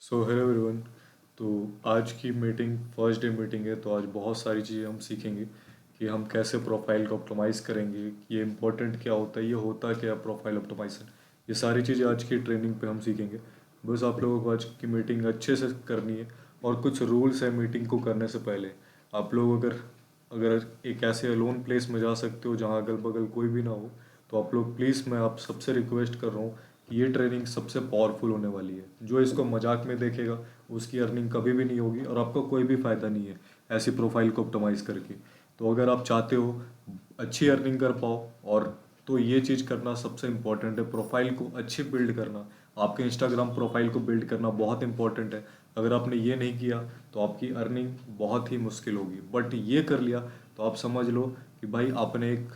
So hello everyone. तो आज की मीटिंग फर्स्ट डे मीटिंग है, तो आज बहुत सारी चीज़ें हम सीखेंगे कि हम कैसे प्रोफाइल को ऑप्टिमाइज़ करेंगे, ये इम्पोर्टेंट क्या होता है, ये होता क्या है प्रोफाइल ऑप्टिमाइजेशन। ये सारी चीज़ें आज की ट्रेनिंग पे हम सीखेंगे। बस आप लोगों को आज की मीटिंग अच्छे से करनी है और कुछ रूल्स है मीटिंग को करने से पहले। आप लोग अगर अगर एक ऐसे अलोन प्लेस में जा सकते हो जहाँ अगल बगल कोई भी ना हो, तो आप लोग प्लीज़, मैं आप सबसे रिक्वेस्ट कर रहा हूँ कि ये ट्रेनिंग सबसे पावरफुल होने वाली है। जो इसको मजाक में देखेगा उसकी अर्निंग कभी भी नहीं होगी और आपको कोई भी फ़ायदा नहीं है ऐसी प्रोफाइल को ऑप्टिमाइज़ करके। तो अगर आप चाहते हो अच्छी अर्निंग कर पाओ, और तो ये चीज़ करना सबसे इम्पोर्टेंट है, प्रोफाइल को अच्छी बिल्ड करना। आपके इंस्टाग्राम प्रोफाइल को बिल्ड करना बहुत इंपॉर्टेंट है। अगर आपने ये नहीं किया तो आपकी अर्निंग बहुत ही मुश्किल होगी, बट ये कर लिया तो आप समझ लो कि भाई आपने एक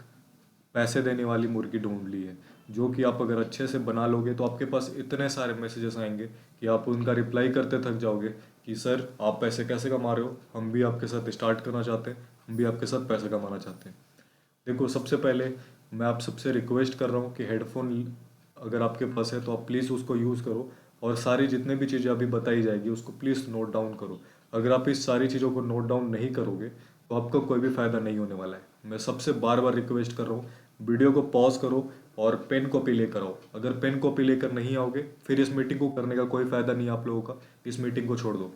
पैसे देने वाली मुर्गी ढूंढ ली है। जो कि आप अगर अच्छे से बना लोगे तो आपके पास इतने सारे मैसेजेस आएंगे कि आप उनका रिप्लाई करते थक जाओगे कि सर आप पैसे कैसे कमा रहे हो, हम भी आपके साथ स्टार्ट करना चाहते हैं, हम भी आपके साथ पैसे कमाना चाहते हैं। देखो, सबसे पहले मैं आप सबसे रिक्वेस्ट कर रहा हूँ कि हेडफोन अगर आपके पास है तो आप प्लीज़ उसको यूज़ करो, और सारी जितने भी चीज़ें अभी बताई जाएगी उसको प्लीज़ नोट डाउन करो। अगर आप इस सारी चीज़ों को नोट डाउन नहीं करोगे तो आपका कोई भी फ़ायदा नहीं होने वाला है। मैं सबसे बार बार रिक्वेस्ट कर रहा हूँ, वीडियो को पॉज करो और पेन कॉपी लेकर आओ। अगर पेन कॉपी लेकर नहीं आओगे फिर इस मीटिंग को करने का कोई फ़ायदा नहीं है आप लोगों का। इस मीटिंग को छोड़ दो।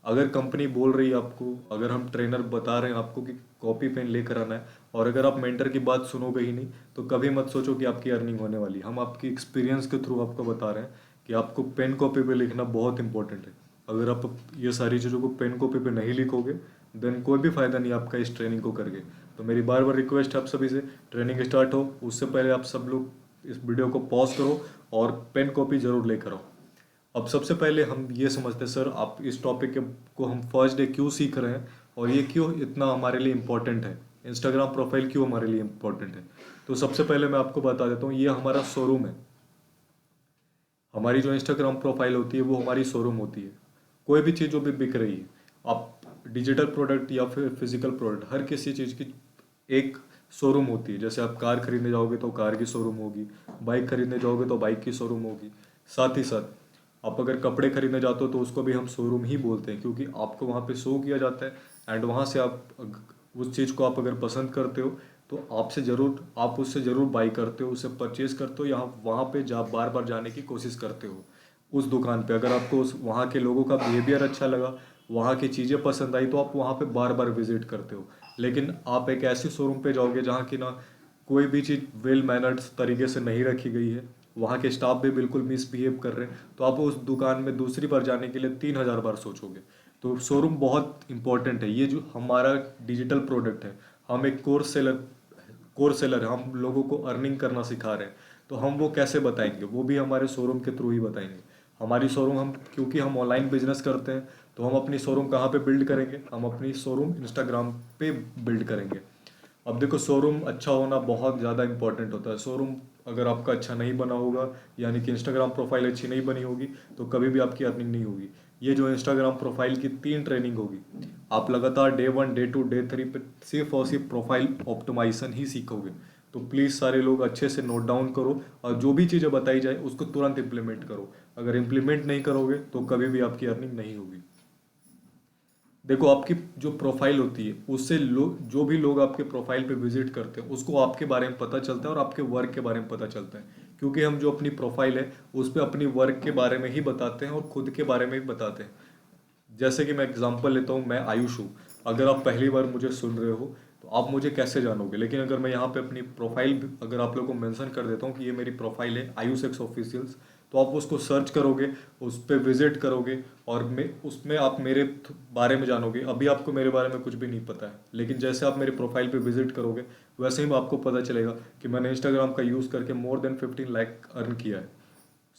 अगर कंपनी बोल रही है आपको, अगर हम ट्रेनर बता रहे हैं आपको कि कॉपी पेन लेकर आना है, और अगर आप मेंटर की बात सुनोगे ही नहीं, तो कभी मत सोचो कि आपकी अर्निंग होने वाली है। हम आपकी एक्सपीरियंस के थ्रू आपको बता रहे हैं कि आपको पेन कॉपी पे लिखना बहुत इंपॉर्टेंट है। अगर आप ये सारी चीज़ों को पेन कॉपी पे नहीं लिखोगे देन कोई भी फ़ायदा नहीं आपका इस ट्रेनिंग को करके। तो मेरी बार बार रिक्वेस्ट है आप सभी से, ट्रेनिंग स्टार्ट हो उससे पहले आप सब लोग इस वीडियो को पॉज करो और पेन कॉपी ज़रूर लेकर आओ। अब सबसे पहले हम ये समझते हैं, सर आप इस टॉपिक के को हम फर्स्ट डे क्यों सीख रहे हैं और ये क्यों इतना हमारे लिए इम्पोर्टेंट है, इंस्टाग्राम प्रोफाइल क्यों हमारे लिए इम्पोर्टेंट है। तो सबसे पहले मैं आपको बता देता हूँ, ये हमारा शोरूम है। हमारी जो इंस्टाग्राम प्रोफाइल होती है वो हमारी शोरूम होती है। कोई भी चीज़ जो भी बिक रही है, आप डिजिटल प्रोडक्ट या फिर फिजिकल प्रोडक्ट, हर किसी चीज़ की एक शोरूम होती है। जैसे आप कार खरीदने जाओगे तो कार की शोरूम होगी, बाइक खरीदने जाओगे तो बाइक की शोरूम होगी। साथ ही साथ आप अगर कपड़े खरीदने जाते हो तो उसको भी हम शोरूम ही बोलते हैं, क्योंकि आपको वहाँ पे शो किया जाता है। एंड वहाँ से आप उस चीज़ को आप अगर पसंद करते हो तो आप उससे ज़रूर बाई करते हो, उससे परचेज करते हो, यहाँ वहाँ पे बार बार जाने की कोशिश करते हो उस दुकान पे। अगर आपको उस वहाँ के लोगों का बिहेवियर अच्छा लगा, वहाँ की चीज़ें पसंद आई, तो आप वहाँ पे बार बार विजिट करते हो। लेकिन आप एक ऐसी शोरूम पे जाओगे जहाँ की ना कोई भी चीज़ वेल मैनर्स तरीके से नहीं रखी गई है, वहाँ के स्टाफ भी बिल्कुल मिसबिहेव कर रहे हैं, तो आप उस दुकान में दूसरी बार जाने के लिए 3,000 बार सोचोगे। तो शोरूम बहुत इंपॉर्टेंट है। ये जो हमारा डिजिटल प्रोडक्ट है, हम एक कोर्स सेलर है, हम लोगों को अर्निंग करना सिखा रहे हैं। तो हम वो कैसे बताएंगे, वो भी हमारे शोरूम के थ्रू ही बताएंगे। हमारी शोरूम, हम क्योंकि हम ऑनलाइन बिजनेस करते हैं, तो हम अपनी शोरूम कहाँ पे बिल्ड करेंगे, हम अपनी शोरूम इंस्टाग्राम पे बिल्ड करेंगे। अब देखो, शोरूम अच्छा होना बहुत ज़्यादा इंपॉर्टेंट होता है। शोरूम अगर आपका अच्छा नहीं बना होगा, यानी कि इंस्टाग्राम प्रोफाइल अच्छी नहीं बनी होगी, तो कभी भी आपकी अर्निंग नहीं होगी। ये जो इंस्टाग्राम प्रोफाइल की 3 ट्रेनिंग होगी, आप लगातार डे 1 डे 2 डे 3 पे सिर्फ और सिर्फ प्रोफाइल ऑप्टिमाइजेशन ही सीखोगे। तो प्लीज़ सारे लोग अच्छे से नोट डाउन करो, और जो भी चीज़ें बताई जाए उसको तुरंत इम्प्लीमेंट करो। अगर इम्प्लीमेंट नहीं करोगे तो कभी भी आपकी अर्निंग नहीं होगी। देखो, आपकी जो प्रोफाइल होती है उससे लोग, जो भी लोग आपके प्रोफाइल पे विजिट करते हैं उसको आपके बारे में पता चलता है और आपके वर्क के बारे में पता चलता है। क्योंकि हम जो अपनी प्रोफाइल है उस पर अपनी वर्क के बारे में ही बताते हैं और खुद के बारे में भी बताते हैं। जैसे कि मैं एग्जांपल लेता हूँ, मैं आयुष हूँ। अगर आप पहली बार मुझे सुन रहे हो तो आप मुझे कैसे जानोगे, लेकिन अगर मैं यहाँ पे अपनी प्रोफाइल, अगर आप लोगों को मेंशन कर देता हूँ कि ये मेरी प्रोफाइल है आयुष एक्स ऑफिशियल्स, तो आप उसको सर्च करोगे, उस पर विजिट करोगे, और उसमें आप मेरे बारे में जानोगे। अभी आपको मेरे बारे में कुछ भी नहीं पता है, लेकिन जैसे आप मेरे प्रोफाइल पे विजिट करोगे वैसे ही आपको पता चलेगा कि मैंने इंस्टाग्राम का यूज़ करके मोर देन 15 लाख अर्न किया है।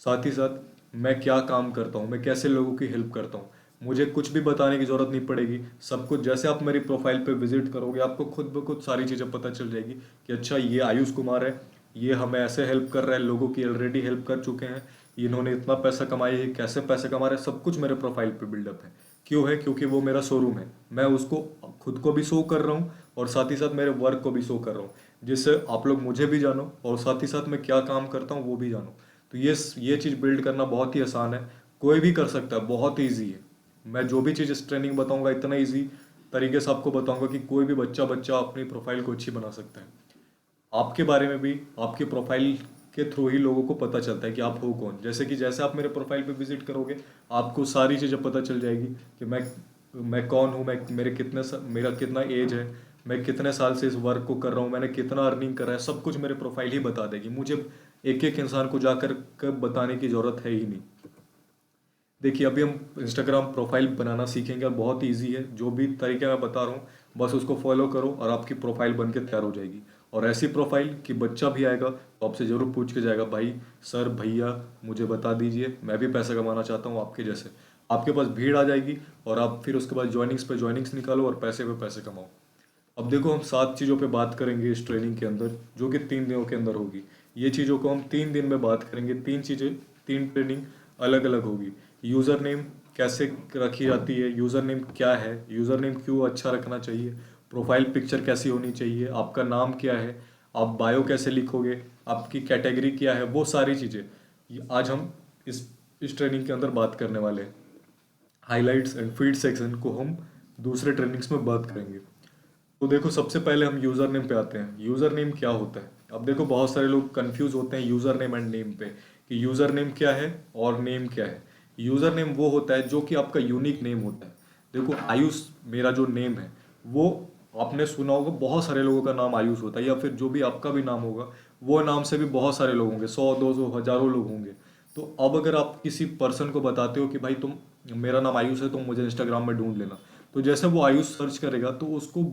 साथ ही साथ मैं क्या काम करता हूँ, मैं कैसे लोगों की हेल्प करता हूँ, मुझे कुछ भी बताने की ज़रूरत नहीं पड़ेगी। सब कुछ जैसे आप मेरी प्रोफाइल पे विजिट करोगे आपको खुद ब खुद सारी चीज़ें पता चल जाएगी कि अच्छा ये आयुष कुमार है, ये हमें ऐसे हेल्प कर रहा है, लोगों की ऑलरेडी हेल्प कर चुके हैं, इन्होंने इतना पैसा कमाया है, कैसे पैसे कमा रहे हैं, सब कुछ मेरे प्रोफाइल पे बिल्डअप है। क्यों है? क्योंकि वो मेरा शोरूम है। मैं उसको खुद को भी शो कर रहा हूँ और साथ ही साथ मेरे वर्क को भी शो कर रहा हूँ, जिससे आप लोग मुझे भी जानो और साथ ही साथ मैं क्या काम करता हूँ वो भी जानो। तो ये चीज़ बिल्ड करना बहुत ही आसान है। कोई भी कर सकता है, बहुत ईजी है। मैं जो भी चीज़ इस ट्रेनिंग बताऊंगा इतना ईजी तरीके से आपको बताऊंगा कि कोई भी बच्चा बच्चा अपनी प्रोफाइल को अच्छी बना सकता है। आपके बारे में भी आपकी प्रोफाइल के थ्रू ही लोगों को पता चलता है कि आप हो कौन। जैसे आप मेरे प्रोफाइल पे विजिट करोगे, आपको सारी चीज़ें पता चल जाएगी कि मैं कौन हूँ, मेरा कितना एज है, मैं कितने साल से इस वर्क को कर रहा हूँ, मैंने कितना अर्निंग करा है, सब कुछ मेरे प्रोफाइल ही बता देगी। मुझे एक एक इंसान को जाकर बताने की ज़रूरत है ही नहीं। देखिए, अभी हम इंस्टाग्राम प्रोफाइल बनाना सीखेंगे और बहुत ईजी है। जो भी तरीके मैं बता रहा हूँ बस उसको फॉलो करो और आपकी प्रोफाइल बन के तैयार हो जाएगी। और ऐसी प्रोफाइल कि बच्चा भी आएगा तो आपसे ज़रूर पूछ के जाएगा, भाई सर भैया मुझे बता दीजिए, मैं भी पैसा कमाना चाहता हूँ आपके जैसे। आपके पास भीड़ आ जाएगी और आप फिर उसके बाद ज्वाइनिंग्स निकालो और पैसे पे पैसे कमाओ। अब देखो, हम 7 चीज़ों पे बात करेंगे इस ट्रेनिंग के अंदर, जो कि 3 दिनों के अंदर होगी। ये चीज़ों को हम 3 दिन में बात करेंगे। 3 ट्रेनिंग अलग अलग होगी। यूज़र नेम कैसे रखी जाती है, यूज़र नेम क्या है, यूज़र नेम क्यों अच्छा रखना चाहिए, प्रोफाइल पिक्चर कैसी होनी चाहिए, आपका नाम क्या है, आप बायो कैसे लिखोगे, आपकी कैटेगरी क्या है, वो सारी चीज़ें आज हम इस ट्रेनिंग के अंदर बात करने वाले हैं। हाइलाइट्स एंड फीड सेक्शन को हम दूसरे ट्रेनिंग्स में बात करेंगे। तो देखो, सबसे पहले हम यूज़र नेम पे आते हैं। यूज़र नेम क्या होता है? अब देखो, बहुत सारे लोग कंफ्यूज होते हैं यूज़र नेम एंड नेम पे कि यूज़र नेम क्या है और नेम क्या है। यूज़र नेम वो होता है जो कि आपका यूनिक नेम होता है। देखो, आयुष मेरा जो नेम है वो आपने सुना होगा, बहुत सारे लोगों का नाम आयुष होता है, या फिर जो भी आपका भी नाम होगा वो नाम से भी बहुत सारे लोग होंगे, 100 200 हजारों लोग होंगे। तो अब अगर आप किसी पर्सन को बताते हो कि भाई तुम, मेरा नाम आयुष है, तुम मुझे इंस्टाग्राम में ढूंढ लेना, तो जैसे वो आयुष सर्च करेगा तो उसको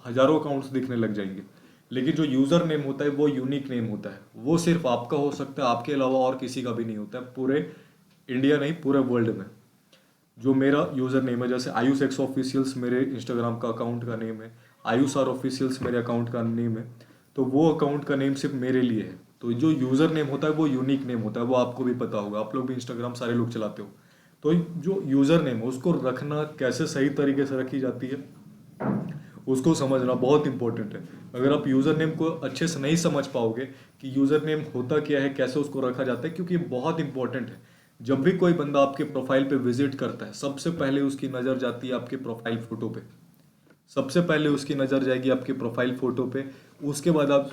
हजारों अकाउंट्स दिखने लग जाएंगे। लेकिन जो यूज़र नेम होता है वो यूनिक नेम होता है, वो सिर्फ आपका हो सकता है, आपके अलावा और किसी का भी नहीं होता है, पूरे इंडिया नहीं पूरे वर्ल्ड में। जो मेरा यूज़र नेम है, जैसे आयुष एक्स ऑफिशियल्स मेरे इंस्टाग्राम का अकाउंट का नेम है, आयुष आर ऑफिशियल्स मेरे अकाउंट का नेम है, तो वो अकाउंट का नेम सिर्फ मेरे लिए है। तो जो यूज़र नेम होता है वो यूनिक नेम होता है, वो आपको भी पता होगा, आप लोग भी इंस्टाग्राम सारे लोग चलाते हो। तो जो यूज़र नेम है उसको रखना कैसे सही तरीके से रखी जाती है उसको समझना बहुत इंपॉर्टेंट है। अगर आप यूज़र नेम को अच्छे से नहीं समझ पाओगे कि यूज़र नेम होता क्या है, कैसे उसको रखा जाता है, क्योंकि ये बहुत इंपॉर्टेंट है। जब भी कोई बंदा आपके प्रोफाइल पे विजिट करता है, सबसे पहले उसकी नज़र जाती है आपके प्रोफाइल फ़ोटो पे। सबसे पहले उसकी नज़र जाएगी आपके प्रोफाइल फ़ोटो पे। उसके बाद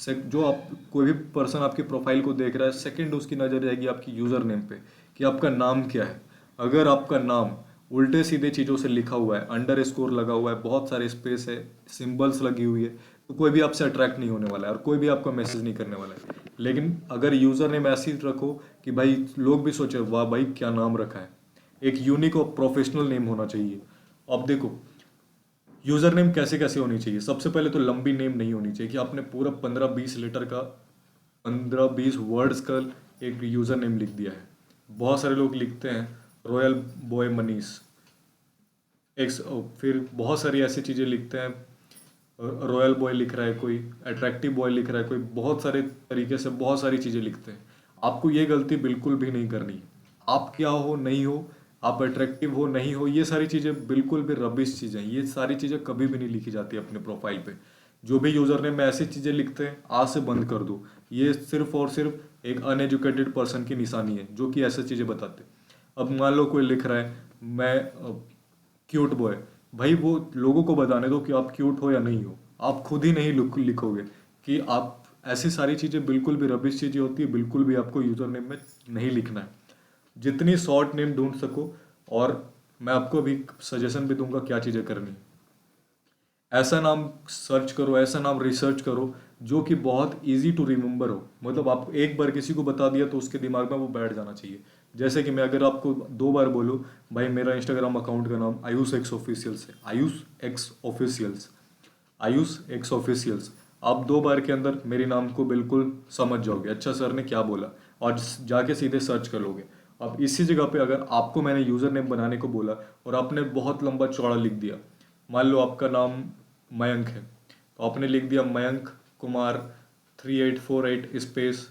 जो आप कोई भी पर्सन आपकी प्रोफाइल को देख रहा है, सेकंड उसकी नज़र जाएगी आपकी यूज़र नेम पे कि आपका नाम क्या है। अगर आपका नाम उल्टे सीधे चीज़ों से लिखा हुआ है, अंडर स्कोर लगा हुआ है, बहुत सारे स्पेस है, सिंबल्स लगी हुई है, तो कोई भी आपसे अट्रैक्ट नहीं होने वाला है और कोई भी आपका मैसेज नहीं करने वाला है। लेकिन अगर यूज़र नेम ऐसी रखो कि भाई लोग भी सोचे वाह भाई क्या नाम रखा है, एक यूनिक और प्रोफेशनल नेम होना चाहिए। अब देखो, यूज़र नेम कैसे कैसे होनी चाहिए। सबसे पहले तो लंबी नेम नहीं होनी चाहिए कि आपने पूरा 15-20 लेटर का, 15-20 वर्ड्स का एक यूज़र नेम लिख दिया है। बहुत सारे लोग लिखते हैं रॉयल बॉय मनीष एक्स, फिर बहुत सारी ऐसी चीज़ें लिखते हैं, रॉयल बॉय लिख रहा है कोई, अट्रैक्टिव बॉय लिख रहा है कोई, बहुत सारे तरीके से बहुत सारी चीज़ें लिखते हैं। आपको ये गलती बिल्कुल भी नहीं करनी। आप क्या हो नहीं हो, आप अट्रैक्टिव हो नहीं हो, ये सारी चीज़ें बिल्कुल भी रबिश चीज़ें हैं। ये सारी चीज़ें कभी भी नहीं लिखी जाती अपने प्रोफाइल पे। जो भी यूज़र नेम में ऐसी चीज़ें लिखते हैं, आज से बंद कर दो। ये सिर्फ और सिर्फ एक अनएजुकेटेड पर्सन की निशानी है जो कि ऐसी चीज़ें बताते हैं। अब मान लो कोई लिख रहा है मैं क्यूट बॉय, भाई वो लोगों को बताने दो कि आप क्यूट हो या नहीं हो। आप खुद ही नहीं लिखोगे कि आप, ऐसी सारी चीज़ें बिल्कुल भी रबिश चीज़ें होती है, बिल्कुल भी आपको यूज़र नेम में नहीं लिखना है। जितनी शॉर्ट नेम ढूंढ सको। और मैं आपको भी सजेशन भी दूंगा क्या चीज़ें करनी है। ऐसा नाम सर्च करो, ऐसा नाम रिसर्च करो जो कि बहुत इजी टू रिमेंबर हो। मतलब आप एक बार किसी को बता दिया तो उसके दिमाग में वो बैठ जाना चाहिए। जैसे कि मैं अगर आपको 2 बार बोलूँ, भाई मेरा इंस्टाग्राम अकाउंट का नाम आयुष एक्स ऑफिशियल्स है, आयुष एक्स ऑफिशियल्स, आप 2 बार के अंदर मेरे नाम को बिल्कुल समझ जाओगे, अच्छा सर ने क्या बोला, और जाके सीधे सर्च कर लोगे। अब इसी जगह पे अगर आपको मैंने यूज़र नेम बनाने को बोला और आपने बहुत लंबा चौड़ा लिख दिया, मान लो आपका नाम मयंक है, तो आपने लिख दिया मयंक कुमार 3848 स्पेस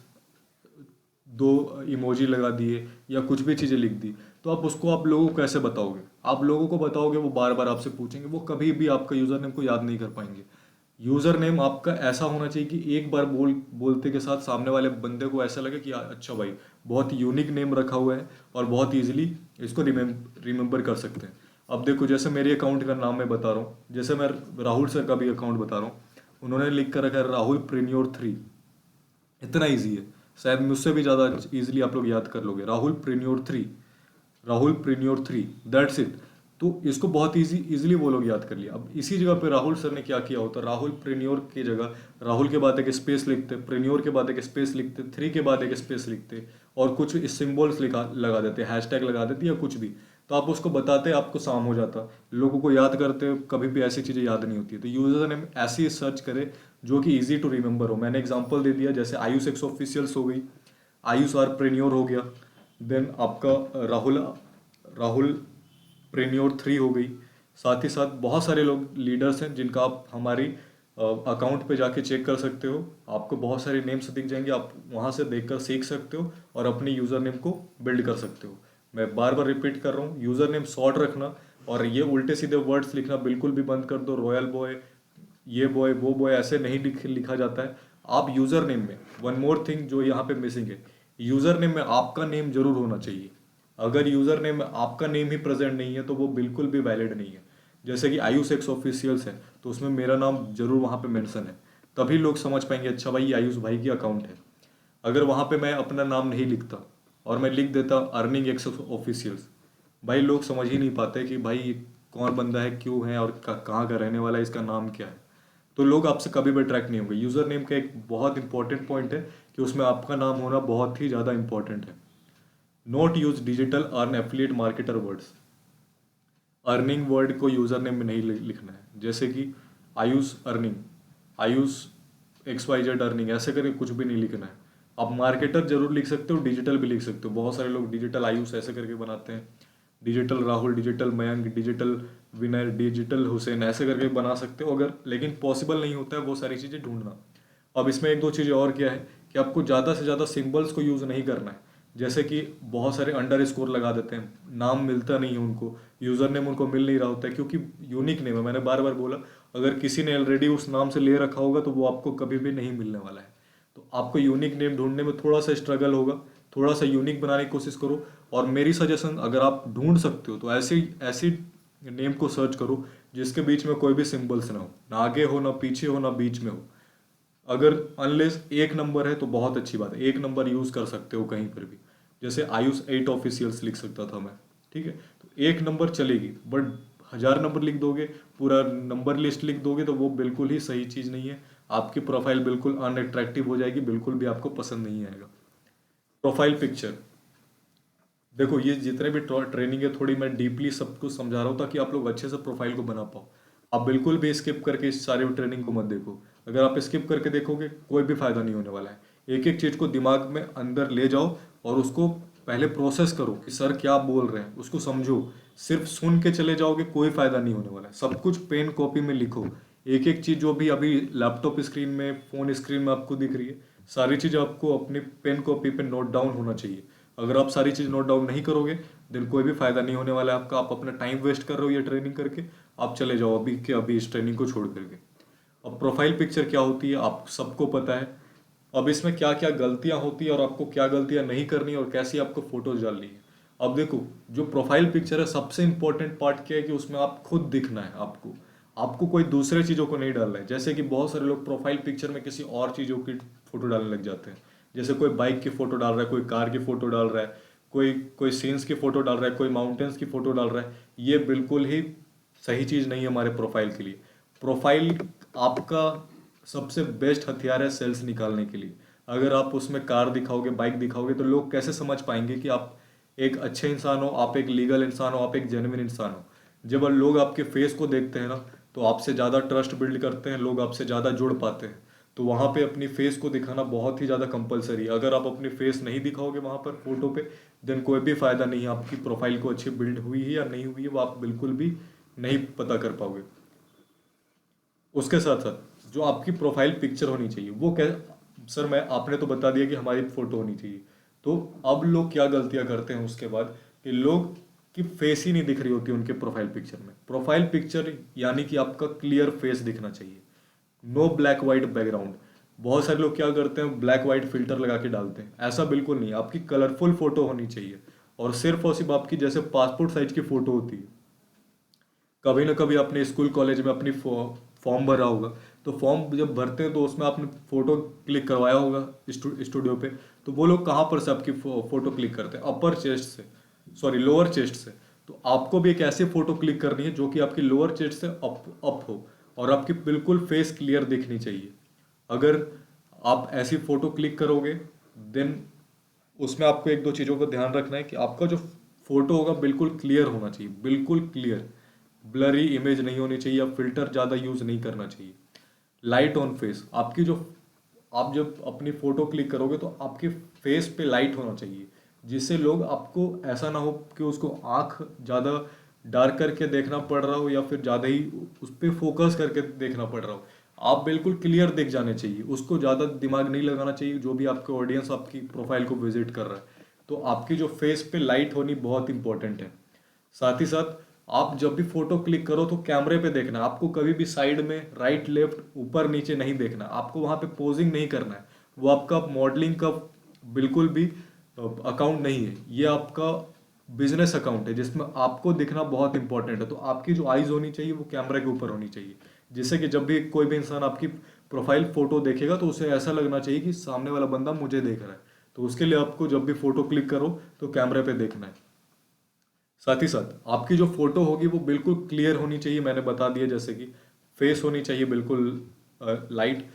2 इमोजी लगा दिए या कुछ भी चीज़ें लिख दी, तो आप लोगों को कैसे बताओगे? आप लोगों को बताओगे, वो बार बार आपसे पूछेंगे, वो कभी भी आपका यूज़र नेम को याद नहीं कर पाएंगे। यूज़र नेम आपका ऐसा होना चाहिए कि एक बार बोलते के साथ सामने वाले बंदे को ऐसा लगे कि अच्छा भाई बहुत यूनिक नेम रखा हुआ है और बहुत इजीली इसको रिमेंबर कर सकते हैं। अब देखो जैसे मेरे अकाउंट का नाम मैं बता रहा हूँ, जैसे मैं राहुल सर का भी अकाउंट बता रहा हूँ, उन्होंने लिख कर रखा है राहुल प्रीन्योर 3। इतना ईजी है, शायद मुझसे भी ज़्यादा इजीली आप लोग याद कर लोगे। Rahul preneur 3, Rahul preneur 3, that's it. तो इसको बहुत इजीली वो लोग याद कर लिया। अब इसी जगह पे राहुल सर ने क्या किया होता, राहुल प्रीन्योर की जगह राहुल के बाद एक स्पेस लिखते, प्रीन्योर के बाद एक स्पेस लिखते, 3 के बाद एक स्पेस लिखते और कुछ सिंबल्स लगा देते, हैशटैग लगा देते या कुछ भी। तो आप उसको बताते, आपको काम हो जाता। लोगों को याद करते कभी भी ऐसी चीज़ें याद नहीं होती। तो यूजर नेम ऐसी सर्च करे जो कि इजी टू रिमेंबर हो। मैंने एग्जांपल दे दिया, जैसे आयुष एक्स ऑफिशियल्स हो गई, आयुष आर प्रेन्योर हो गया, देन आपका राहुल राहुल प्रेन्योर 3 हो गई। साथ ही साथ बहुत सारे लोग लीडर्स हैं जिनका आप हमारी अकाउंट पे जाके चेक कर सकते हो। आपको बहुत सारे नेम्स दिख जाएंगे, आप वहाँ से देखकर सीख सकते हो और अपने यूज़र नेम को बिल्ड कर सकते हो। मैं बार बार रिपीट कर रहा हूँ, यूज़र नेम शॉर्ट रखना और ये उल्टे सीधे वर्ड्स लिखना बिल्कुल भी बंद कर दो। रॉयल बॉय, ये बॉय, वो बॉय ऐसे नहीं लिखा जाता है। आप यूज़र नेम में वन मोर थिंग जो यहाँ पे मिसिंग है, यूज़र नेम में आपका नेम जरूर होना चाहिए। अगर यूज़र नेम में आपका नेम ही प्रेजेंट नहीं है तो वो बिल्कुल भी वैलिड नहीं है। जैसे कि आयुष एक्स ऑफिशियल्स है तो उसमें मेरा नाम जरूर वहाँ पे मेंशन है, तभी लोग समझ पाएंगे अच्छा भाई ये आयुष भाई की अकाउंट है। अगर वहाँ पे मैं अपना नाम नहीं लिखता और मैं लिख देता अर्निंग एक्स ऑफिशियल्स, भाई लोग समझ ही नहीं पाते कि भाई ये कौन बंदा है, क्यों है और कहाँ का रहने वाला है, इसका नाम क्या है। तो लोग आपसे कभी भी ट्रैक नहीं होंगे। यूज़र नेम का एक बहुत इंपॉर्टेंट पॉइंट है कि उसमें आपका नाम होना बहुत ही ज़्यादा इंपॉर्टेंट है। Note use digital earn affiliate marketer words. Earning word को यूज़र नेम में नहीं लिखना है, जैसे कि Ayush earning, Ayush X Y Z earning, ऐसे करके कुछ भी नहीं लिखना है। आप मार्केटर जरूर लिख सकते हो, डिजिटल भी लिख सकते हो। बहुत सारे लोग डिजिटल आयुष ऐसे करके बनाते हैं, digital Rahul, digital Mayank, digital Vinay, digital Hussain, ऐसे करके बना सकते हो अगर, लेकिन पॉसिबल नहीं होता है वो सारी चीज़ें ढूंढना। अब इसमें एक दो चीज़ें और क्या है कि आपको ज़्यादा से ज़्यादा सिंबल्स को यूज़ नहीं करना है। जैसे कि बहुत सारे अंडर स्कोर लगा देते हैं, नाम मिलता नहीं है उनको, यूज़र नेम उनको मिल नहीं रहा होता है क्योंकि यूनिक नेम है। मैंने बार बार बोला, अगर किसी ने ऑलरेडी उस नाम से ले रखा होगा तो वो आपको कभी भी नहीं मिलने वाला है। तो आपको यूनिक नेम ढूंढने में थोड़ा सा स्ट्रगल होगा, थोड़ा सा यूनिक बनाने की कोशिश करो। और मेरी सजेशन, अगर आप ढूंढ सकते हो तो ऐसी ऐसी नेम को सर्च करो जिसके बीच में कोई भी सिंबल्स ना हो, ना आगे हो, ना पीछे हो, ना बीच में हो। अगर अनलेस एक नंबर है तो बहुत अच्छी बात है, एक नंबर यूज़ कर सकते हो कहीं पर भी। जैसे आयुष 8 ऑफिशियल्स लिख सकता था मैं, ठीक है, तो एक नंबर चलेगी। बट 1000 नंबर लिख दोगे, पूरा नंबर लिस्ट लिख दोगे तो वो बिल्कुल ही सही चीज़ नहीं है। आपकी प्रोफाइल बिल्कुल अनअट्रैक्टिव हो जाएगी, बिल्कुल भी आपको पसंद नहीं आएगा। प्रोफाइल पिक्चर, देखो ये जितने भी ट्रेनिंग है थोड़ी मैं डीपली सब कुछ समझा रहा हूँ ताकि आप लोग अच्छे से प्रोफाइल को बना पाओ। आप बिल्कुल भी स्किप करके इस सारे ट्रेनिंग को मत देखो। अगर आप स्किप करके देखोगे कोई भी फायदा नहीं होने वाला है। एक एक चीज को दिमाग में अंदर ले जाओ और उसको पहले प्रोसेस करो कि सर क्या बोल रहे हैं, उसको समझो। सिर्फ सुन के चले जाओगे कोई फायदा नहीं होने वाला है। सब कुछ पेन कॉपी में लिखो, एक एक चीज जो भी अभी लैपटॉप स्क्रीन में, फोन स्क्रीन में आपको दिख रही है, सारी चीज आपको अपनी पेन कॉपी पे नोट डाउन होना चाहिए। अगर आप सारी चीज़ नोट डाउन नहीं करोगे देन कोई भी फायदा नहीं होने वाला है आपका। आप अपना टाइम वेस्ट कर रहे हो ये ट्रेनिंग करके, आप चले जाओ अभी के अभी इस ट्रेनिंग को छोड़ करके। अब प्रोफाइल पिक्चर क्या होती है आप सबको पता है। अब इसमें क्या क्या गलतियां होती है और आपको क्या गलतियां नहीं करनी और कैसी आपको फोटोज डालनी है। अब देखो, जो प्रोफाइल पिक्चर है सबसे इंपॉर्टेंट पार्ट क्या है कि उसमें आप खुद दिखना है आपको। आपको कोई दूसरे चीज़ों को नहीं डालना है। जैसे कि बहुत सारे लोग प्रोफाइल पिक्चर में किसी और चीज़ों की फोटो डालने लग जाते हैं। जैसे कोई बाइक की फोटो डाल रहा है, कोई कार की फोटो डाल रहा है, कोई कोई सीन्स की फोटो डाल रहा है, कोई माउंटेन्स की फोटो डाल रहा है। ये बिल्कुल ही सही चीज़ नहीं है हमारे प्रोफाइल के लिए। प्रोफाइल आपका सबसे बेस्ट हथियार है सेल्स निकालने के लिए। अगर आप उसमें कार दिखाओगे, बाइक दिखाओगे तो लोग कैसे समझ पाएंगे कि आप एक अच्छे इंसान हो, आप एक लीगल इंसान हो, आप एक जेन्युइन इंसान हो। जब लोग आपके फेस को देखते हैं ना तो आपसे ज़्यादा ट्रस्ट बिल्ड करते हैं, लोग आपसे ज़्यादा जुड़ पाते हैं। तो वहाँ पे अपनी फेस को दिखाना बहुत ही ज़्यादा कंपलसरी है। अगर आप अपनी फेस नहीं दिखाओगे वहाँ पर फोटो पे देन कोई भी फ़ायदा नहीं है। आपकी प्रोफाइल को अच्छी बिल्ड हुई है या नहीं हुई है वो आप बिल्कुल भी नहीं पता कर पाओगे। उसके साथ साथ जो आपकी प्रोफाइल पिक्चर होनी चाहिए वो क्या, सर मैं आपने तो बता दिया कि हमारी फोटो होनी चाहिए। तो अब लोग क्या गलतियां करते हैं उसके बाद कि लोग की फेस ही नहीं दिख रही होती उनके प्रोफाइल पिक्चर में। प्रोफाइल पिक्चर यानी कि आपका क्लियर फेस दिखना चाहिए। No black white background. बहुत सारे लोग क्या करते हैं, ब्लैक वाइट फिल्टर लगा के डालते हैं, ऐसा बिल्कुल नहीं, आपकी कलरफुल फोटो होनी चाहिए। और सिर्फ आपकी जैसे पासपोर्ट साइज की फोटो होती है, कभी ना कभी आपने स्कूल कॉलेज में अपनी फॉर्म भरा होगा, तो फॉर्म जब भरते हैं तो उसमें आपने फोटो क्लिक करवाया होगा स्टूडियो पे। तो वो लोग कहाँ पर से आपकी फोटो क्लिक करते हैं, अपर चेस्ट से, सॉरी लोअर चेस्ट से। तो आपको भी एक ऐसी फोटो क्लिक करनी है जो कि आपकी लोअर चेस्ट से अप हो, और आपकी बिल्कुल फेस क्लियर दिखनी चाहिए। अगर आप ऐसी फोटो क्लिक करोगे, देन उसमें आपको एक दो चीज़ों का ध्यान रखना है कि आपका जो फोटो होगा बिल्कुल क्लियर होना चाहिए, बिल्कुल क्लियर। ब्लरी इमेज नहीं होनी चाहिए, या फिल्टर ज़्यादा यूज़ नहीं करना चाहिए। लाइट ऑन फेस, आपकी जो आप जब अपनी फोटो क्लिक करोगे तो आपके फेस पे लाइट होना चाहिए, जिससे लोग आपको ऐसा ना हो कि उसको आँख ज़्यादा डार्क करके देखना पड़ रहा हो, या फिर ज़्यादा ही उस पर फोकस करके देखना पड़ रहा हो। आप बिल्कुल क्लियर दिख जाने चाहिए, उसको ज़्यादा दिमाग नहीं लगाना चाहिए जो भी आपके ऑडियंस आपकी प्रोफाइल को विजिट कर रहा है। तो आपकी जो फेस पे लाइट होनी बहुत इंपॉर्टेंट है। साथ ही साथ आप जब भी फोटो क्लिक करो तो कैमरे पे देखना है, आपको कभी भी साइड में राइट लेफ्ट ऊपर नीचे नहीं देखना, आपको वहाँ पे पोजिंग नहीं करना है। वो आपका मॉडलिंग का बिल्कुल भी अकाउंट नहीं है, ये आपका बिजनेस अकाउंट है जिसमें आपको दिखना बहुत इंपॉर्टेंट है। तो आपकी जो आइज होनी चाहिए वो कैमरे के ऊपर होनी चाहिए, जिससे कि जब भी कोई भी इंसान आपकी प्रोफाइल फोटो देखेगा तो उसे ऐसा लगना चाहिए कि सामने वाला बंदा मुझे देख रहा है। तो उसके लिए आपको जब भी फोटो क्लिक करो तो कैमरे पे देखना है। साथ ही साथ आपकी जो फोटो होगी वो बिल्कुल क्लियर होनी चाहिए, मैंने बता दिया जैसे कि फेस होनी चाहिए बिल्कुल लाइट।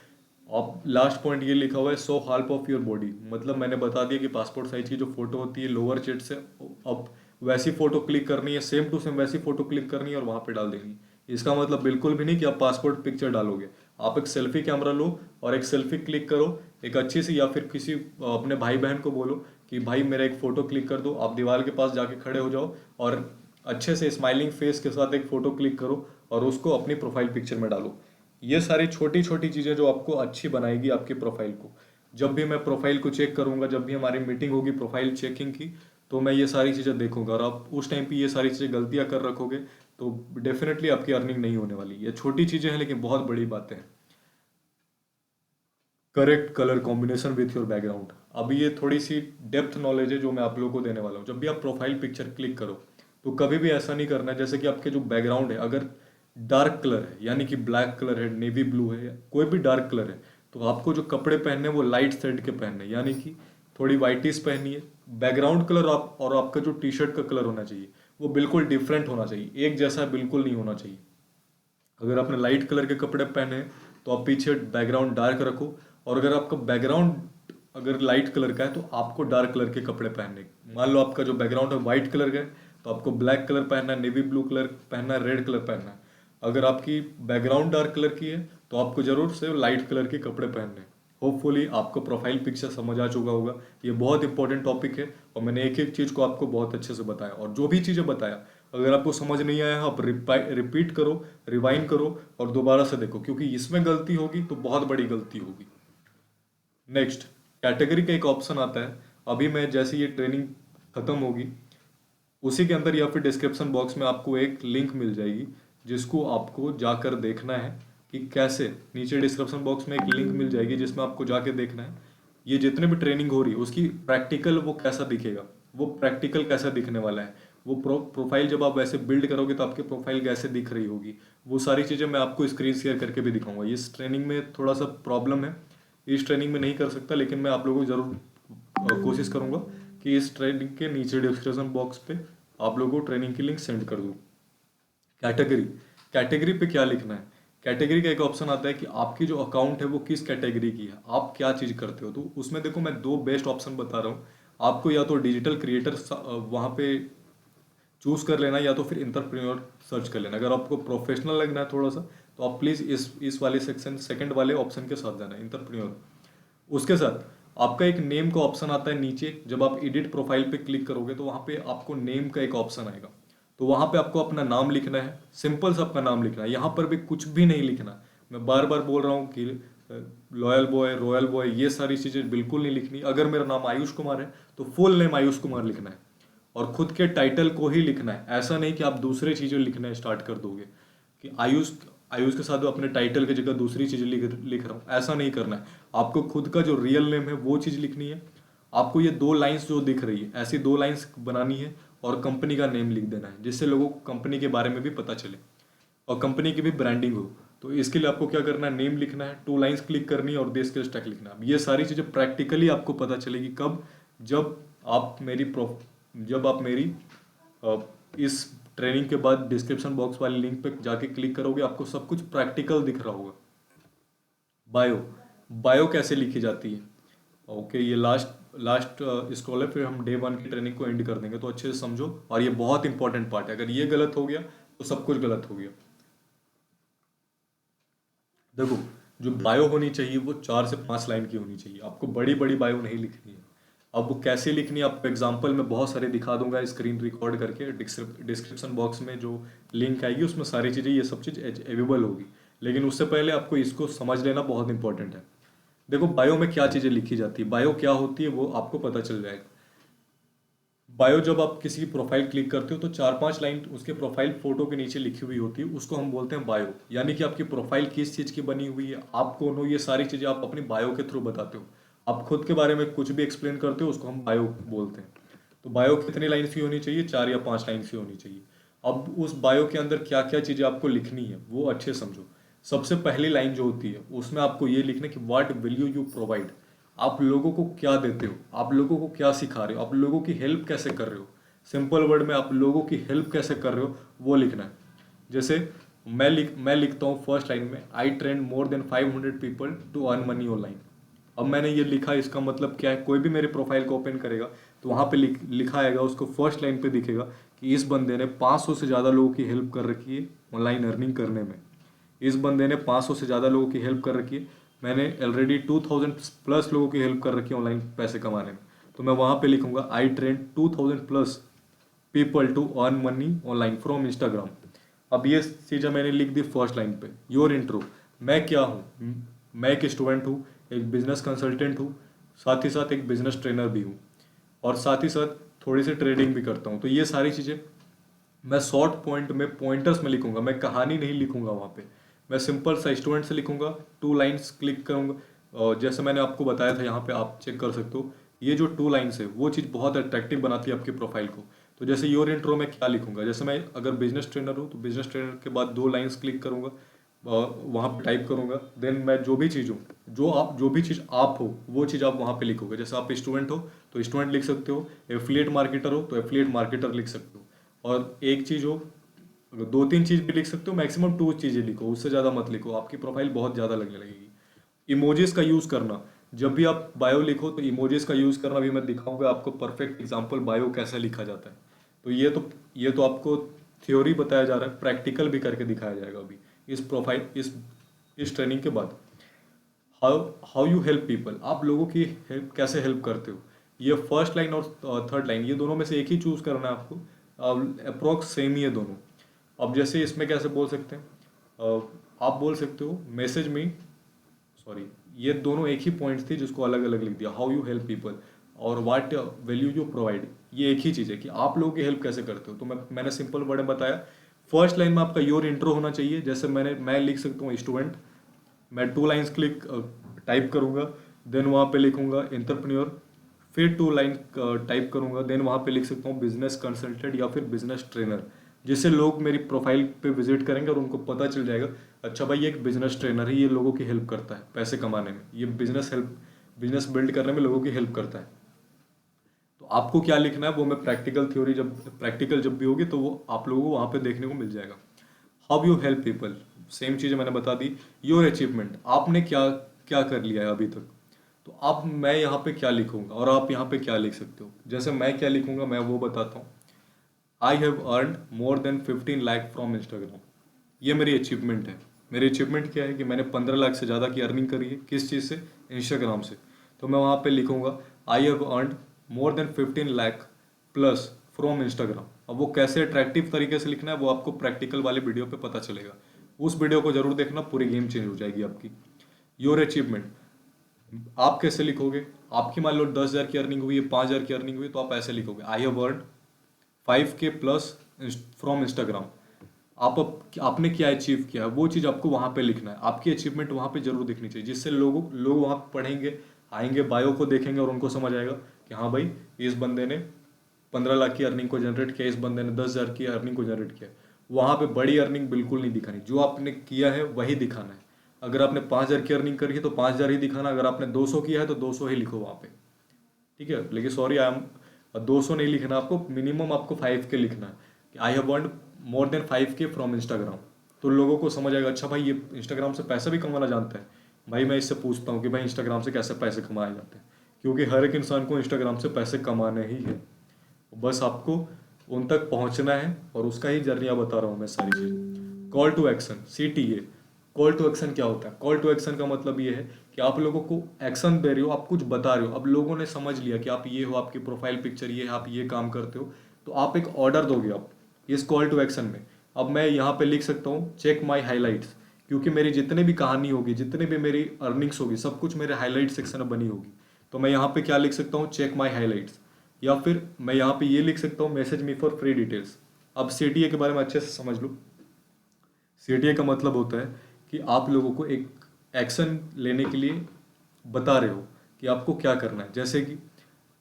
अब लास्ट पॉइंट ये लिखा हुआ है, सो हाल्फ ऑफ योर बॉडी, मतलब मैंने बता दिया कि पासपोर्ट साइज की जो फोटो होती है लोअर चेस्ट से अब वैसी फोटो क्लिक करनी है, सेम टू सेम वैसी फोटो क्लिक करनी है और वहां पे डाल देनी है। इसका मतलब बिल्कुल भी नहीं कि आप पासपोर्ट पिक्चर डालोगे। आप एक सेल्फी कैमरा लो और एक सेल्फी क्लिक करो एक अच्छी सी, या फिर किसी अपने भाई बहन को बोलो कि भाई मेरा एक फ़ोटो क्लिक कर दो, आप दीवार के पास जाके खड़े हो जाओ और अच्छे से स्माइलिंग फेस के साथ एक फ़ोटो क्लिक करो और उसको अपनी प्रोफाइल पिक्चर में डालो। ये सारी छोटी छोटी चीज़ें जो आपको अच्छी बनाएगी आपकी प्रोफाइल को। जब भी मैं प्रोफाइल को चेक करूंगा, जब भी हमारी मीटिंग होगी प्रोफाइल चेकिंग की, तो मैं ये सारी चीज़ें देखूंगा, और आप उस टाइम पे ये सारी चीज़ें गलतियां कर रखोगे तो डेफिनेटली आपकी अर्निंग नहीं होने वाली। ये छोटी चीज़ें हैं लेकिन बहुत बड़ी बातें हैं। Correct colour combination with your background, अभी ये थोड़ी सी डेप्थ नॉलेज है जो मैं आप लोगों को देने वाला हूँ। जब भी आप प्रोफाइल पिक्चर क्लिक करो तो कभी भी ऐसा नहीं करना है जैसे कि आपके जो बैकग्राउंड है अगर डार्क कलर है, यानी कि ब्लैक कलर है, नेवी ब्लू है, या कोई भी डार्क कलर है, तो आपको जो कपड़े पहनने हैं वो लाइट शेड के पहनने हैं, यानी कि थोड़ी वाइटिस पहनी है। बैकग्राउंड कलर आप और आपका जो टी शर्ट का कलर होना चाहिए वो बिल्कुल डिफरेंट होना चाहिए, एक जैसा बिल्कुल नहीं होना चाहिए। अगर आपने लाइट कलर के कपड़े पहने हैं तो आप पीछे बैकग्राउंड डार्क रखो, और अगर आपका बैकग्राउंड अगर लाइट कलर का है तो आपको डार्क कलर के कपड़े पहनने। मान लो आपका जो बैकग्राउंड है वाइट कलर का है तो आपको ब्लैक कलर पहनना है, नेवी ब्लू कलर पहनना है, रेड कलर पहनना है। अगर आपकी बैकग्राउंड डार्क कलर की है तो आपको जरूर से लाइट कलर के कपड़े पहनने हैं। होपफुली आपको प्रोफाइल पिक्चर समझ आ चुका होगा। ये बहुत इंपॉर्टेंट टॉपिक है और मैंने एक एक चीज़ को आपको बहुत अच्छे से बताया, और जो भी चीज़ें बताया अगर आपको समझ नहीं आया आप रिपीट करो, रिवाइंड करो और दोबारा से देखो, क्योंकि इसमें गलती होगी तो बहुत बड़ी गलती होगी। नेक्स्ट, कैटेगरी का एक ऑप्शन आता है। अभी मैं जैसे ये ट्रेनिंग खत्म होगी उसी के अंदर या फिर डिस्क्रिप्शन बॉक्स में आपको एक लिंक मिल जाएगी जिसको आपको जाकर देखना है कि कैसे। नीचे डिस्क्रिप्शन बॉक्स में एक लिंक मिल जाएगी जिसमें आपको जाके देखना है ये जितने भी ट्रेनिंग हो रही है उसकी प्रैक्टिकल वो कैसा दिखेगा, वो प्रैक्टिकल कैसा दिखने वाला है, वो प्रोफाइल जब आप वैसे बिल्ड करोगे तो आपकी प्रोफाइल कैसे दिख रही होगी, वो सारी चीज़ें मैं आपको स्क्रीन शेयर करके भी दिखाऊंगा। इस ट्रेनिंग में थोड़ा सा प्रॉब्लम है, इस ट्रेनिंग में नहीं कर सकता, लेकिन मैं आप लोगों को ज़रूर कोशिश करूंगा कि इस ट्रेनिंग के नीचे डिस्क्रिप्शन बॉक्स पे आप लोगों को ट्रेनिंग की लिंक सेंड कर दूँ। कैटेगरी, कैटेगरी पे क्या लिखना है। कैटेगरी का एक ऑप्शन आता है कि आपकी जो अकाउंट है वो किस कैटेगरी की है, आप क्या चीज़ करते हो। तो उसमें देखो मैं दो बेस्ट ऑप्शन बता रहा हूँ आपको, या तो डिजिटल क्रिएटर वहाँ पे चूज कर लेना, या तो फिर इंटरप्रेन्योर सर्च कर लेना। अगर आपको प्रोफेशनल लगना है थोड़ा सा तो आप प्लीज़ इस वाले सेक्शन सेकंड वाले ऑप्शन के साथ जाना, इंटरप्रेन्योर। उसके साथ आपका एक नेम का ऑप्शन आता है नीचे, जब आप एडिट प्रोफाइल पे क्लिक करोगे तो वहाँ पे आपको नेम का एक ऑप्शन आएगा। तो वहाँ पे आपको अपना नाम लिखना है, सिंपल सा अपना नाम लिखना है, यहाँ पर भी कुछ भी नहीं लिखना। मैं बार बार बोल रहा हूँ कि लॉयल बॉय, रॉयल बॉय, ये सारी चीज़ें बिल्कुल नहीं लिखनी। अगर मेरा नाम आयुष कुमार है तो फुल नेम आयुष कुमार लिखना है और खुद के टाइटल को ही लिखना है। ऐसा नहीं कि आप दूसरे चीज़ें लिखना स्टार्ट कर दोगे कि आयुष आई उसके साथ अपने टाइटल की जगह दूसरी चीज़ लिख रहा हूँ, ऐसा नहीं करना है। आपको खुद का जो रियल नेम है वो चीज़ लिखनी है। आपको ये 2 लाइंस जो दिख रही है ऐसी 2 लाइंस बनानी है और कंपनी का नेम लिख देना है, जिससे लोगों को कंपनी के बारे में भी पता चले और कंपनी की भी ब्रांडिंग हो। तो इसके लिए आपको क्या करना है, नेम लिखना है, 2 लाइंस क्लिक करनी है और देश के स्टैक लिखना है। ये सारी चीज़ें प्रैक्टिकली आपको पता चलेगी कब, जब आप मेरी इस ट्रेनिंग के बाद डिस्क्रिप्शन बॉक्स वाले लिंक पे जाके क्लिक करोगे, आपको सब कुछ प्रैक्टिकल दिख रहा होगा। बायो बायो कैसे लिखी जाती है, ओके ये लास्ट स्क्रॉल है, फिर हम डे 1 की ट्रेनिंग को एंड कर देंगे, तो अच्छे से समझो। और ये बहुत इंपॉर्टेंट पार्ट है, अगर ये गलत हो गया तो सब कुछ गलत हो गया। देखो, जो बायो होनी चाहिए वो 4 से 5 लाइन की होनी चाहिए, आपको बड़ी बड़ी बायो नहीं लिखनी है। अब वो कैसे लिखनी है आपको एग्जांपल में बहुत सारे दिखा दूंगा, स्क्रीन रिकॉर्ड करके डिस्क्रिप्शन बॉक्स में जो लिंक आएगी उसमें सारी चीज़ें, ये सब चीज़ अवेलेबल होगी। लेकिन उससे पहले आपको इसको समझ लेना बहुत इंपॉर्टेंट है। देखो, बायो में क्या चीज़ें लिखी जाती है, बायो क्या होती है वो आपको पता चल जाएगा। बायो, जब आप किसी की प्रोफाइल क्लिक करते हो तो 4-5 लाइन उसके प्रोफाइल फोटो के नीचे लिखी हुई होती है, उसको हम बोलते हैं बायो। यानी कि आपकी प्रोफाइल किस चीज़ की बनी हुई है, आप कौन हो, ये सारी चीज़ें आप अपनी बायो के थ्रू बताते हो। आप खुद के बारे में कुछ भी एक्सप्लेन करते हो उसको हम बायो बोलते हैं। तो बायो कितनी लाइन की होनी चाहिए, 4 या 5 लाइन की होनी चाहिए। अब उस बायो के अंदर क्या क्या चीज़ें आपको लिखनी है वो अच्छे समझो। सबसे पहली लाइन जो होती है उसमें आपको ये लिखना है कि व्हाट वैल्यू यू प्रोवाइड। आप लोगों को क्या देते हो, आप लोगों को क्या सिखा रहे हो, आप लोगों की हेल्प कैसे कर रहे हो। सिंपल वर्ड में आप लोगों की हेल्प कैसे कर रहे हो वो लिखना है। जैसे मैं लिखता हूँ फर्स्ट लाइन में, I trained more than 500 people to earn money online. अब मैंने ये लिखा, इसका मतलब क्या है, कोई भी मेरे प्रोफाइल को ओपन करेगा तो वहाँ पे लिखा आएगा, उसको फर्स्ट लाइन पे दिखेगा कि इस बंदे ने 500 से ज़्यादा लोगों की हेल्प कर रखी है ऑनलाइन अर्निंग करने में। इस बंदे ने 500 से ज़्यादा लोगों की हेल्प कर रखी है, मैंने ऑलरेडी 2000 प्लस लोगों की हेल्प कर रखी है ऑनलाइन पैसे कमाने में। तो मैं वहाँ पे लिखूंगा I trained 2000 plus people to earn money online from Instagram. अब ये चीज़ें मैंने लिख दी फर्स्ट लाइन पे। योर इंट्रो, मैं क्या हूँ, मैं एक स्टूडेंट हूँ, एक बिजनेस कंसल्टेंट हूँ, साथ ही साथ एक बिजनेस ट्रेनर भी हूँ, और साथ ही साथ थोड़ी सी ट्रेडिंग भी करता हूँ। तो ये सारी चीज़ें मैं शॉर्ट पॉइंट में, पॉइंटर्स में लिखूंगा, मैं कहानी नहीं लिखूंगा वहाँ पे। मैं सिंपल सा स्टूडेंट से लिखूंगा, 2 लाइन्स क्लिक करूंगा, और जैसे मैंने आपको बताया था यहाँ पे आप चेक कर सकते हो, ये जो 2 लाइन्स है वो चीज़ बहुत अट्रैक्टिव बनाती है आपकी प्रोफाइल को। तो जैसे योर इंट्रो में क्या लिखूंगा, जैसे मैं अगर बिजनेस ट्रेनर हूँ तो बिजनेस ट्रेनर के बाद 2 लाइन्स क्लिक करूंगा, वहाँ पे टाइप करूंगा, देन मैं जो भी चीज़ हूँ, जो भी चीज़ आप हो वो चीज़ आप वहाँ पे लिखोगे। जैसे आप स्टूडेंट हो तो स्टूडेंट लिख सकते हो, एफिलिएट मार्केटर हो तो एफिलिएट मार्केटर लिख सकते हो, और एक चीज़ हो, अगर 2-3 चीज़ भी लिख सकते हो, मैक्सिमम 2 चीज़ें लिखो, उससे ज़्यादा मत लिखो, आपकी प्रोफाइल बहुत ज़्यादा लगने लगेगी। इमोजीज का यूज़ करना, जब भी आप बायो लिखो तो इमोजीज का यूज़ करना भी मैं दिखाऊंगा आपको परफेक्ट एग्जांपल बायो कैसे लिखा जाता है। तो ये तो आपको थ्योरी बताया जा रहा है, प्रैक्टिकल भी करके दिखाया जाएगा अभी इस ट्रेनिंग के बाद। How how you help people, आप लोगों की हेल्प कैसे हेल्प करते हो। ये फर्स्ट लाइन और थर्ड लाइन, ये दोनों में से एक ही चूज़ करना है आपको, अप्रोक्स सेम ही है दोनों। अब जैसे इसमें कैसे बोल सकते हैं, आप बोल सकते हो मैसेज मी, सॉरी, ये दोनों एक ही पॉइंट्स थे जिसको अलग अलग लिख दिया, हाउ यू हेल्प पीपल और व्हाट वैल्यू यू प्रोवाइड, ये एक ही चीज़ है कि आप लोगों की हेल्प कैसे करते हो। तो मैंने सिंपल वर्ड में बताया। फर्स्ट लाइन में आपका योर इंट्रो होना चाहिए, जैसे मैं लिख सकता हूँ स्टूडेंट, मैं 2 लाइन्स क्लिक टाइप करूँगा, देन वहाँ पे लिखूँगा एंटरप्रेन्योर, फिर 2 लाइन टाइप करूँगा, देन वहाँ पे लिख सकता हूँ बिजनेस कंसल्टेंट या फिर बिजनेस ट्रेनर, जिससे लोग मेरी प्रोफाइल पे विजिट करेंगे और उनको पता चल जाएगा, अच्छा भाई ये एक बिजनेस ट्रेनर है, ये लोगों की हेल्प करता है पैसे कमाने में, ये बिजनेस बिल्ड करने में लोगों की हेल्प करता है। तो आपको क्या लिखना है वो मैं प्रैक्टिकल जब भी होगी तो वो आप लोगों को वहाँ पे देखने को मिल जाएगा। How you help people, same चीज़ मैंने बता दी। योर अचीवमेंट, आपने क्या क्या कर लिया है अभी तक। तो आप, मैं यहाँ पे क्या लिखूंगा और आप यहाँ पे क्या लिख सकते हो। जैसे मैं क्या लिखूंगा मैं वो बताता हूँ, I have earn more than 15 lakh from Instagram. ये मेरी अचीवमेंट है। मेरी अचीवमेंट क्या है कि मैंने 15 लाख से ज़्यादा की अर्निंग करी है, किस चीज़ से, इंस्टाग्राम से। तो मैं वहाँ पे लिखूंगा I have earn more than 15 lakh plus from Instagram. अब वो कैसे अट्रैक्टिव तरीके से लिखना है वो आपको प्रैक्टिकल वाले वीडियो पे पता चलेगा, उस वीडियो को जरूर देखना, पूरी गेम चेंज हो जाएगी आपकी। योर अचीवमेंट आप कैसे लिखोगे, आपकी मान लो 10,000 की अर्निंग हुई है, 5,000 की अर्निंग हुई है, तो आप ऐसे लिखोगे I have earn 5K plus from Instagram. आपने क्या अचीव किया है, वो चीज़ आपको वहाँ पे लिखना है। आपकी अचीवमेंट वहाँ पे जरूर दिखनी चाहिए, जिससे लोग वहाँ पे पढ़ेंगे, आएंगे, बायो को देखेंगे और उनको समझ आएगा कि हाँ भाई, इस बंदे ने 15 लाख की अर्निंग को जनरेट किया, इस बंदे ने 10,000 की अर्निंग को जनरेट किया। वहाँ पे बड़ी अर्निंग बिल्कुल नहीं दिखानी, जो आपने किया है वही दिखाना है। अगर आपने 5,000 की अर्निंग करी है तो 5,000 ही दिखाना, अगर आपने 200 किया है तो 200 ही लिखो वहाँ पे, ठीक है। लेकिन सॉरी, आई एम 200 नहीं लिखना आपको, मिनिमम आपको 5 के लिखना है कि I have earned more than 5 के फ्रॉम इंस्टाग्राम। तो लोगों को समझ आएगा, अच्छा भाई ये इंस्टाग्राम से पैसा भी कमाना जानता है। भाई मैं इससे पूछता हूँ कि भाई इंस्टाग्राम से कैसे पैसे कमाए जाते हैं, क्योंकि हर एक इंसान को इंस्टाग्राम से पैसे कमाने ही है। बस आपको उन तक पहुंचना है और उसका ही जर्निया बता रहा हूँ मैं सारी चीज़। Call to action, CTA। Call to action क्या होता है? कॉल टू एक्शन का मतलब ये है कि आप लोगों को एक्शन दे रहे हो, आप कुछ बता रहे हो। अब लोगों ने समझ लिया कि आप ये हो, आपकी प्रोफाइल पिक्चर ये है, आप ये काम करते हो, तो आप एक ऑर्डर दोगे आप इस कॉल टू एक्शन में। अब मैं यहाँ पे लिख सकता हूँ चेक माई हाईलाइट्स, क्योंकि मेरी जितने भी कहानी होगी, जितने भी मेरी अर्निंग्स होगी, सब कुछ मेरे हाईलाइट सेक्शन में बनी होगी। तो मैं यहाँ पे क्या लिख सकता हूँ, चेक माई हाईलाइट्स। या फिर मैं यहाँ पे ये लिख सकता हूँ, message me for free details. अब CTA के बारे में अच्छे से समझ लो। CTA का मतलब होता है कि आप लोगों को एक एक्शन लेने के लिए बता रहे हो कि आपको क्या करना है। जैसे कि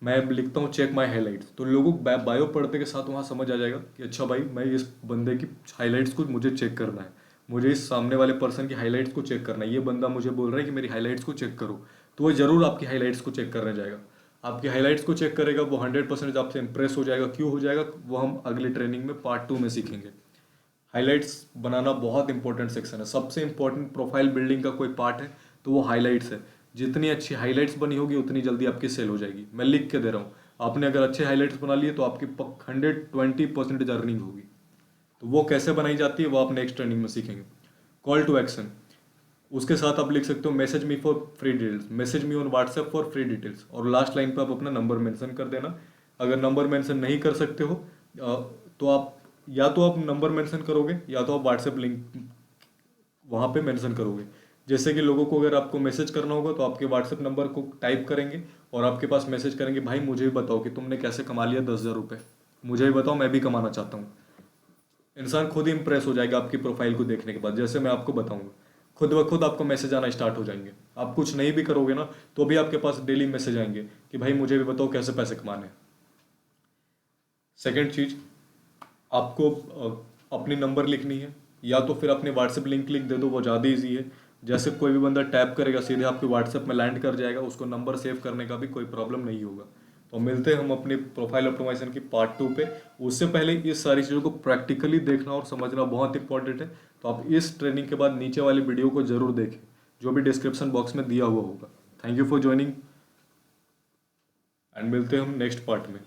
मैं लिखता हूँ चेक माई हाईलाइट्स, तो लोगों बायो पढ़ते के साथ वहाँ समझ आ जाएगा कि अच्छा भाई, मैं इस बंदे की हाईलाइट्स को मुझे चेक करना है, मुझे इस सामने वाले पर्सन की हाईलाइट्स को चेक करना है। ये बंदा मुझे बोल रहा है कि मेरी हाईलाइट्स को चेक करो, तो वो जरूर आपकी हाईलाइट्स को चेक करने जाएगा। आपकी हाईलाइट्स को चेक करेगा, वो 100% आपसे इंप्रेस हो जाएगा। क्यों हो जाएगा, वो हम अगली ट्रेनिंग में पार्ट 2 में सीखेंगे। हाइलाइट्स बनाना बहुत इंपॉर्टेंट सेक्शन है, सबसे इंपॉर्टेंट प्रोफाइल बिल्डिंग का कोई पार्ट है तो वो हाइलाइट्स है। जितनी अच्छी हाइलाइट्स बनी होगी उतनी जल्दी आपकी सेल हो जाएगी। मैं लिख के दे रहा हूँ, आपने अगर अच्छे हाइलाइट्स बना लिए तो आपकी 120% अर्निंग होगी। तो वो कैसे बनाई जाती है वो आप नेक्स्ट ट्रेनिंग में सीखेंगे। कॉल टू एक्शन, उसके साथ आप लिख सकते हो message me for free details, message me on WhatsApp for free details, और लास्ट लाइन पे आप अपना नंबर मेंशन कर देना। अगर नंबर मेंशन नहीं कर सकते हो तो आप या तो आप नंबर मेंशन करोगे या तो आप व्हाट्सएप लिंक वहाँ पे मेंशन करोगे। जैसे कि लोगों को अगर आपको मैसेज करना होगा तो आपके व्हाट्सएप नंबर को टाइप करेंगे और आपके पास मैसेज करेंगे, भाई मुझे भी बताओ कि तुमने कैसे कमा लिया 10,000 रुपये, मुझे भी बताओ, मैं भी कमाना चाहता हूँ। इंसान खुद ही इंप्रेस हो जाएगा आपकी प्रोफाइल को देखने के बाद, जैसे मैं आपको बताऊंगा। खुद ब खुद आपको मैसेज आना स्टार्ट हो जाएंगे। आप कुछ नहीं भी करोगे ना तो भी आपके पास डेली मैसेज आएंगे कि भाई मुझे भी बताओ कैसे पैसे कमाने हैं। सेकेंड चीज, आपको अपनी नंबर लिखनी है, या तो फिर अपने व्हाट्सएप लिंक लिख दे दो, वो ज़्यादा ईजी है। जैसे कोई भी बंदा टैप करेगा सीधे आपके व्हाट्सएप में लैंड कर जाएगा, उसको नंबर सेव करने का भी कोई प्रॉब्लम नहीं होगा। तो मिलते हैं हम अपनी प्रोफाइल ऑप्टिमाइजेशन की पार्ट 2 पे। उससे पहले इस सारी चीज़ों को प्रैक्टिकली देखना और समझना बहुत इंपॉर्टेंट है। तो आप इस ट्रेनिंग के बाद नीचे वाली वीडियो को जरूर देखें, जो भी डिस्क्रिप्शन बॉक्स में दिया हुआ होगा। Thank you for joining and मिलते हैं हम नेक्स्ट पार्ट में।